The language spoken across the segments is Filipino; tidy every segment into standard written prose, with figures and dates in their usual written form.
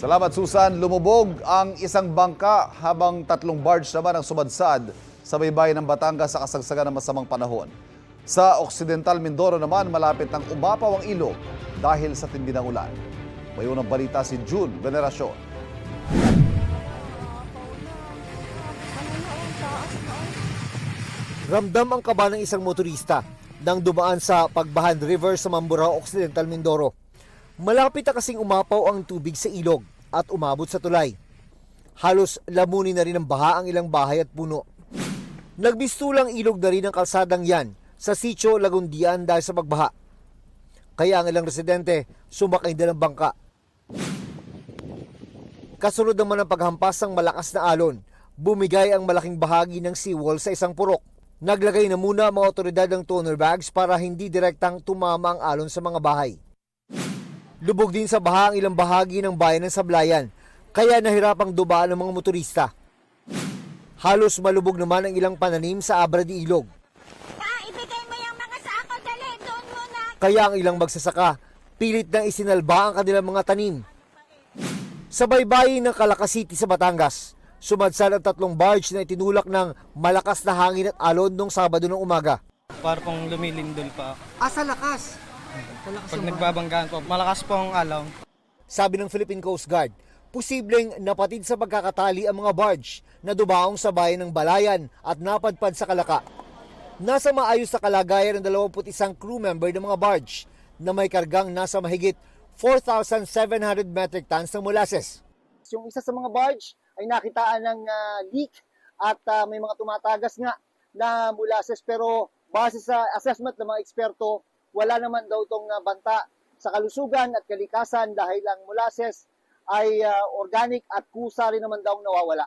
Salamat Susan. Lumubog ang isang bangka habang 3 barge naman ang sumadsad sa baybayin ng Batangas sa kasagsagan ng masamang panahon. Sa Occidental Mindoro naman malapit nang umapaw ang ilog dahil sa tindi ng ulan. May unang balita si June Veneracion. Ramdam ang kaba ng isang motorista nang dumaan sa Pagbahan River sa Mamburao, Occidental Mindoro. Malapit na kasing umapaw ang tubig sa ilog at umabot sa tulay. Halos lamunin na rin ng baha ang ilang bahay at puno. Nagbistulang ilog na rin ang kalsadang yan sa Sitio Lagundian dahil sa pagbaha. Kaya ang ilang residente sumakay na ng bangka. Kasunod naman ang paghampas ng malakas na alon, bumigay ang malaking bahagi ng seawall sa isang purok. Naglagay na muna ang mga otoridad ng toner bags para hindi direktang tumama ang alon sa mga bahay. Lubog din sa baha ang ilang bahagi ng bayan ng Sablayan, kaya nahirapang dubaan ng mga motorista. Halos malubog naman ang ilang pananim sa Abra de Ilog. Ibigay mo yung mga sako, dali, doon muna. Kaya ang ilang magsasaka, pilit na isinalba ang kanilang mga tanim. Sa baybayin ng Calaca City sa Batangas, sumadsad ang 3 barge na itinulak ng malakas na hangin at alon noong Sabado ng umaga. Para pong lumilindol pa. Sa lakas? Pag nagbabanggaan po, malakas po ang alon. Sabi ng Philippine Coast Guard, posibleng napatid sa pagkakatali ang mga barge na dumaong sa bayan ng Balayan at napadpad sa Calaca. Nasa maayos na kalagayan ng 21 crew member ng mga barge na may kargang nasa mahigit 4,700 metric tons ng molasses. Yung isa sa mga barge ay nakitaan ng leak at may mga tumatagas nga na molasses, pero base sa assessment ng mga eksperto, wala naman daw itong banta sa kalusugan at kalikasan dahil ang molasses ay organic at kusa rin naman daw nawawala.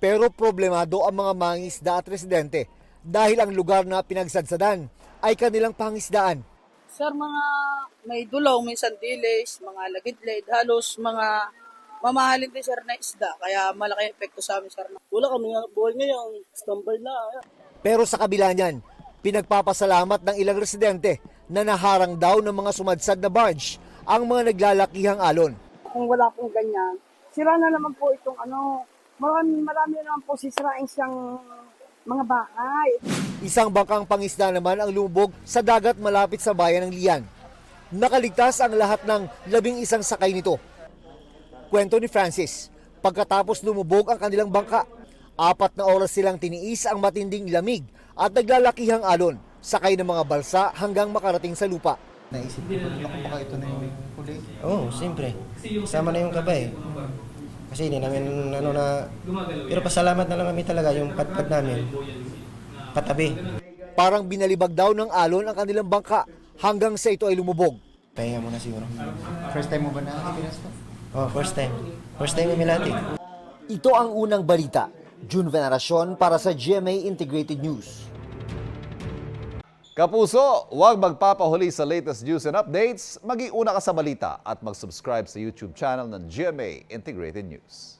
Pero problemado ang mga mangingisda at residente dahil ang lugar na pinagsadsadan ay kanilang pangisdaan. Sir, mga may dulaw, may sandilis, mga lagidlid, halos mga mamahalin din sir na isda, kaya malaki epekto sa amin sir. Wala kami buhay ngayon, standby na. Pero sa kabila niyan, pinagpapasalamat ng ilang residente na naharang daw ng mga sumadsad na barge ang mga naglalakihang alon. Kung wala pong ganyan, sira na naman po itong marami na naman po sisirain siyang mga bahay. Isang bangkang pangisda naman ang lumubog sa dagat malapit sa bayan ng Lian. Nakaligtas ang lahat ng 11 sakay nito. Kwento ni Francis, pagkatapos lumubog ang kanilang bangka, 4 na oras silang tiniis ang matinding lamig at naglalakihang alon, sakay ng mga balsa hanggang makarating sa lupa. Naisip ko, ako baka ito na yung huli. Oo, siyempre. Kasama na yung kaba eh. Kasi hindi namin pero pasalamat na lang kami talaga yung patpat namin. Patabi. Parang binalibag daw ng alon ang kanilang bangka hanggang sa ito ay lumubog. Pahinga muna siguro. First time mo ba nakatiras to? Oh, first time. First time umilati. Ito ang unang balita. June Veneracion para sa GMA Integrated News. Kapuso, huwag magpapahuli sa latest news and updates. Maging una ka sa balita at mag-subscribe sa YouTube channel ng GMA Integrated News.